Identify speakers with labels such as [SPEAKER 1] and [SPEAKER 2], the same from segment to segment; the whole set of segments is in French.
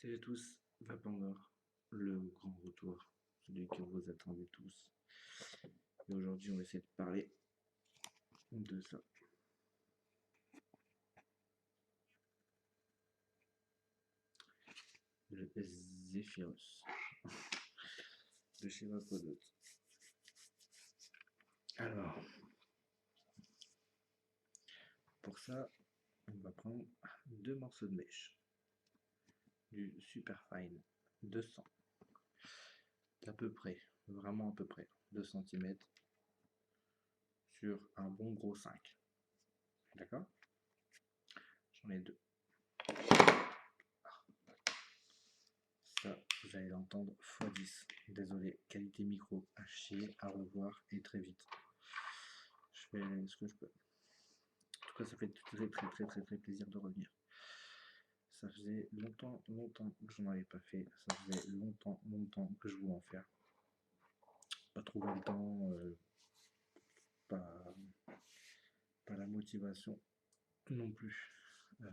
[SPEAKER 1] Salut à tous, Vapandor, le grand retour, celui que vous attendez tous. Et aujourd'hui, on va essayer de parler de ça. Le Zephyrus de chez Vapodot. Alors, pour ça, on va prendre deux morceaux de mèche du Superfine 200, d'à peu près, vraiment à peu près 2 cm sur un bon gros 5. D'accord? J'en ai deux. Ça, vous allez l'entendre x10. Désolé, qualité micro à chier, à revoir et très vite. Je fais ce que je peux. En tout cas, ça fait très plaisir de revenir. Ça faisait longtemps que je n'en avais pas fait. Ça faisait longtemps que je voulais en faire. Pas trouvé le temps, pas la motivation non plus. On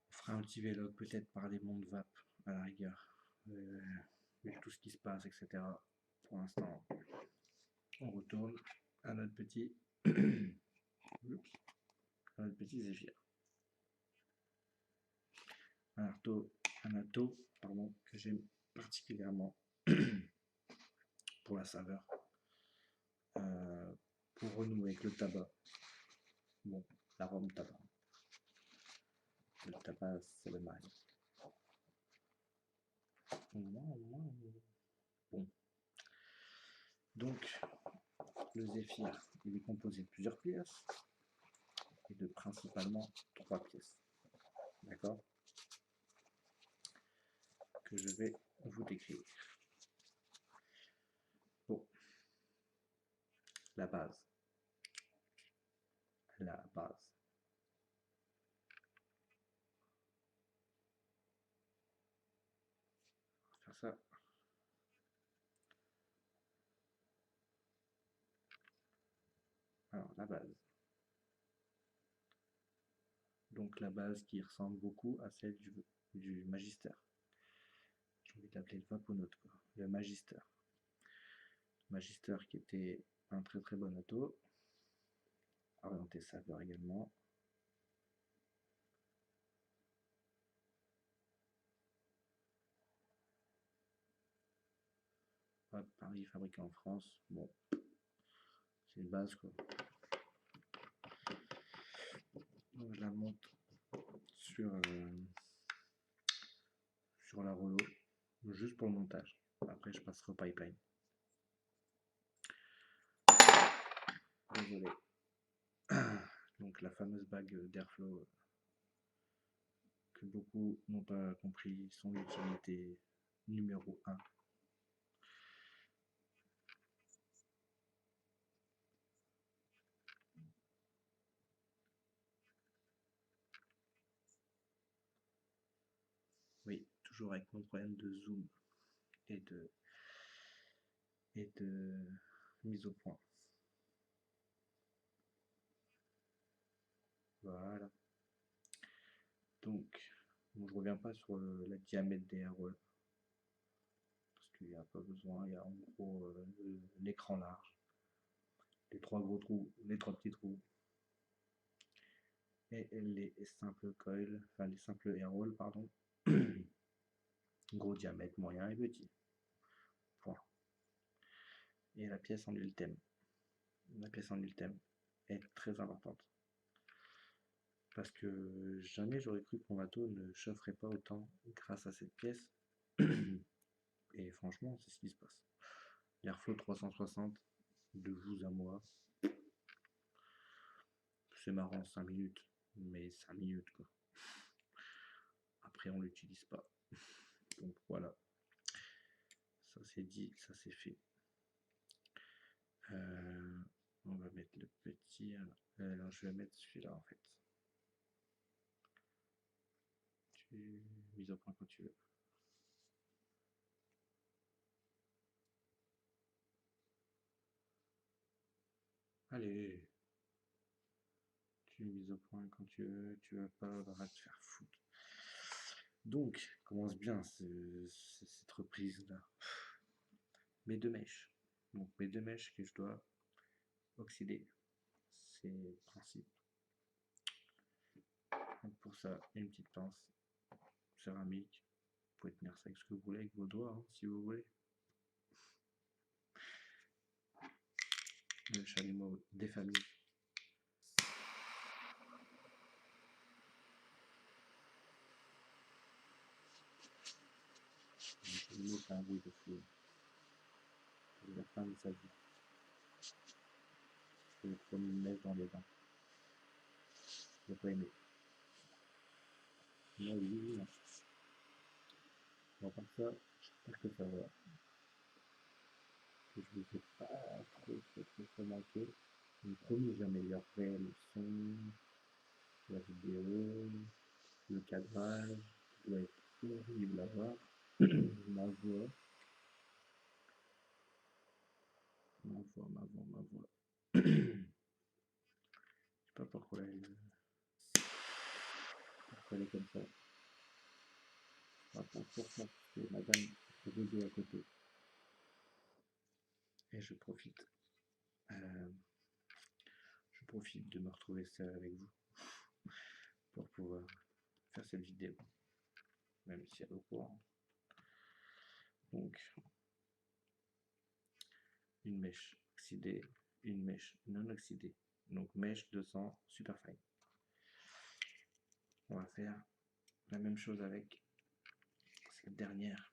[SPEAKER 1] fera un petit vlog peut-être par les mondes vape à la rigueur. Vu tout ce qui se passe, etc. Pour l'instant, on retourne à notre petit Zéphyr. Un ato que j'aime particulièrement pour la saveur. Pour renouer avec le tabac. Bon, l'arôme tabac. Le tabac, c'est le mal. Bon. Donc, le Zéphyr, il est composé de plusieurs pièces et de principalement 3 pièces. D'accord? Que je vais vous décrire. Bon. La base. La base. Faire ça. Alors, la base. Donc la base qui ressemble beaucoup à celle du Magister. J'ai envie d'appeler le Vaponaute, quoi. Le Magister. Magister qui était un très bon auto. Orienté saveur également. Hop, Paris, fabriqué en France. Bon, c'est une base, quoi. Donc, je la monte sur la rouleau, juste pour le montage. Après, je passerai au pipeline. Désolé. Donc, la fameuse bague d'Airflow que beaucoup n'ont pas compris son utilité numéro 1. Oui, toujours avec mon problème de zoom et de mise au point. Voilà. Donc, bon, je reviens pas sur la diamètre des airwalls parce qu'il n'y a pas besoin. Il y a en gros l'écran large, les 3 gros trous, les 3 petits trous et les simples coils, enfin les simples airwalls, pardon. Gros diamètre, moyen et petit. Point. Et la pièce en ultime. La pièce en ultime est très importante. Parce que jamais j'aurais cru que mon bateau ne chaufferait pas autant grâce à cette pièce. Et franchement, c'est ce qui se passe. Airflow 360, de vous à moi. C'est marrant 5 minutes, mais 5 minutes quoi. Après, on l'utilise pas. Donc voilà. Ça c'est dit, ça c'est fait. On va mettre le petit. Alors, je vais mettre celui-là en fait. Mise au point quand tu veux. Allez, tu mise au point quand tu veux pas, va te faire foutre. Donc, commence bien cette reprise-là. Mes deux mèches. Donc, mes deux mèches que je dois oxyder. C'est le principe. Donc, pour ça, une petite pince céramique. Vous pouvez tenir ça avec ce que vous voulez, avec vos doigts, hein, si vous voulez. Le chalumeau des familles. Le chalumeau, c'est un bruit de fou. C'est la fin de sa vie. C'est le premier mèche dans les dents. Je n'ai pas aimé. Moi, oui, non. Bon, comme ça, j'espère que ça va. Que je ne vous ai pas trop manqué. Mais promis, j'améliorerai le son, la vidéo, le cadrage, qui doit être horrible à voir. Ma voix. Je sais pas pourquoi elle est comme ça. Pas pour ça, parce que madame est réveillée à côté. Et je profite de me retrouver seul avec vous pour pouvoir faire cette vidéo, même si elle est au courant. Donc, une mèche oxydée, une mèche non oxydée. Donc, mèche 200 super fine. On va faire la même chose avec cette dernière.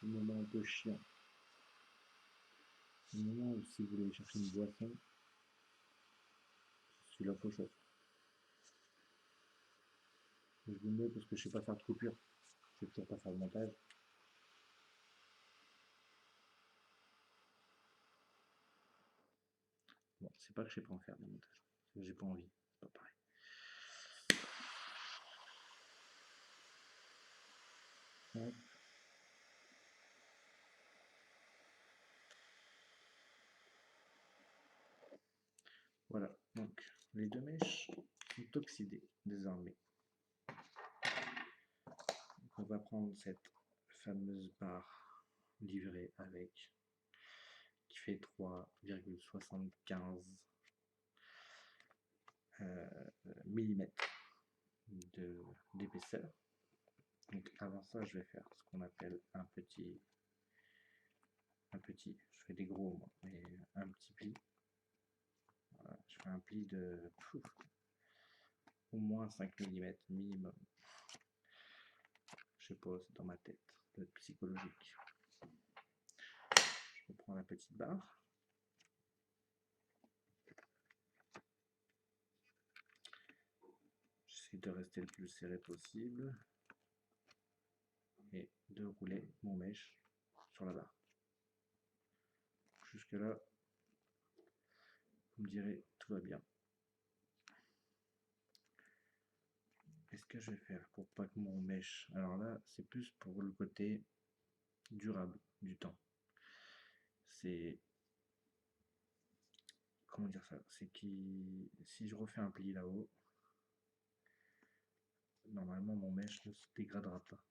[SPEAKER 1] Un moment un peu chiant. Un moment où si vous voulez chercher une boisson, c'est la faux chose. Je vous mets parce que je sais pas faire de coupure. Je sais toujours pas faire le montage. Bon, c'est pas que je sais pas en faire de montage. C'est que j'ai pas envie. C'est pas pareil. Hop. Voilà, donc les deux mèches sont oxydées désormais. Donc, on va prendre cette fameuse barre livrée avec qui fait 3,75 mm d'épaisseur. Donc avant ça, je vais faire ce qu'on appelle je fais des gros moi, mais un petit pli. Voilà, je fais un pli de au moins 5 mm minimum. Je sais pas, c'est dans ma tête, ça doit être psychologique. Je reprends la petite barre. J'essaie de rester le plus serré possible et de rouler mon mèche sur la barre. Jusque là, vous me direz tout va bien. Qu'est-ce que je vais faire pour pas que mon mèche... Alors là, c'est plus pour le côté durable du temps. C'est... Comment dire ça? C'est que si je refais un pli là-haut, normalement mon mèche ne se dégradera pas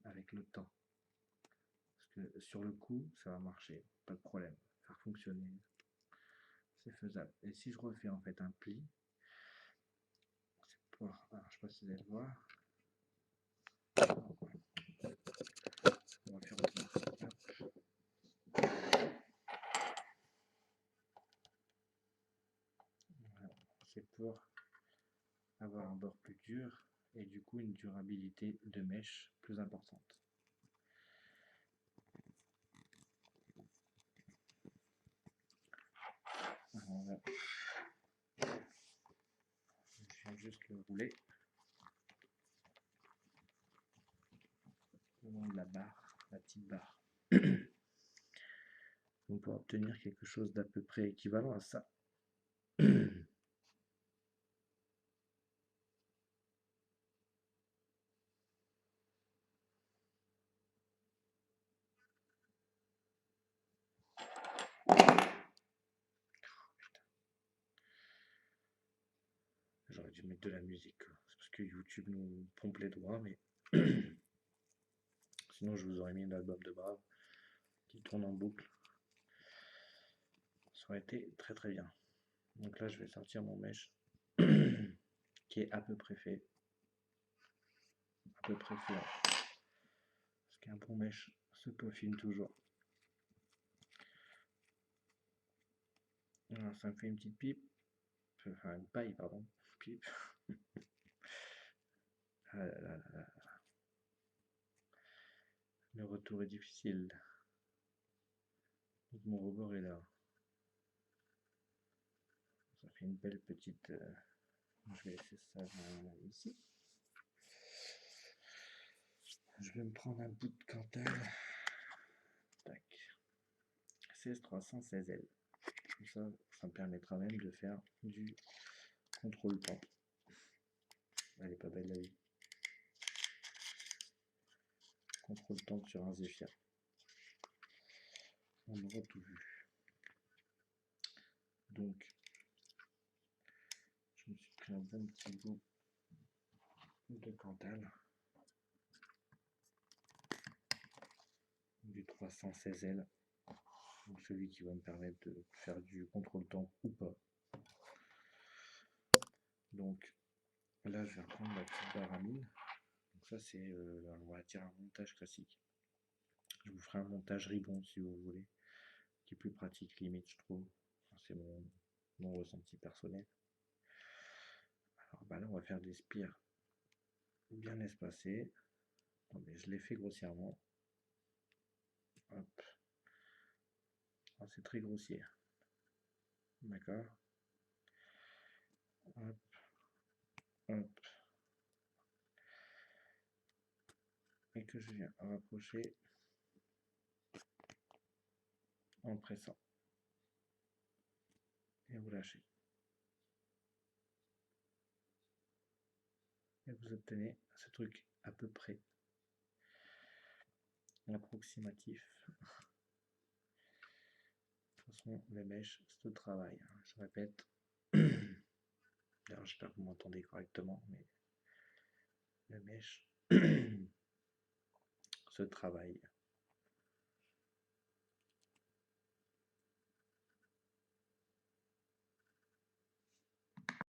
[SPEAKER 1] avec le temps. Parce que sur le coup, ça va marcher, pas de problème. Faire fonctionner, c'est faisable. Et si je refais en fait un pli, c'est pour... Alors, je sais pas si vous allez le voir. On va faire autrement. Voilà. C'est pour avoir un bord plus dur et du coup une durabilité de mèche plus importante. Voilà. Je viens juste le rouler. Le long de la barre, la petite barre. On peut obtenir quelque chose d'à peu près équivalent à ça. J'aurais dû mettre de la musique. C'est parce que YouTube nous pompe les droits, mais sinon je vous aurais mis l'album de Brave qui tourne en boucle. Ça aurait été très très bien. Donc là je vais sortir mon mèche qui est à peu près fait. À peu près fait. Parce qu'un bon mèche se peaufine toujours. Alors, ça me fait une petite pipe. Enfin une paille, pardon. Pipe. Ah là là là là. Le retour est difficile. Donc mon rebord est là. Ça fait une belle petite... Je vais laisser ça ici. Je vais me prendre un bout de Cantal. Tac. 16316L. Ça me permettra même de faire du contrôle temps. Elle est pas belle la vie. Contrôle temps sur un Zephyr. On aura tout vu. Donc, je me suis pris un bon petit bout de Cantal. Du 316L. Donc celui qui va me permettre de faire du contrôle temps ou pas. Donc là, je vais reprendre la petite barre à 1000. Donc ça, c'est, on va dire, un montage classique. Je vous ferai un montage ribbon si vous voulez, qui est plus pratique limite, je trouve. Enfin, c'est mon ressenti personnel. Alors bah là, on va faire des spires bien espacées. Attendez, je l'ai fait grossièrement. Hop. Oh, c'est très grossier. D'accord. Hop. Hop. Et que je viens rapprocher en pressant. Et vous lâchez. Et vous obtenez ce truc à peu près approximatif. De toute façon, les mèches, c'est le travail. Je répète. Alors, j'espère que vous m'entendez correctement, mais le mèche se travaille.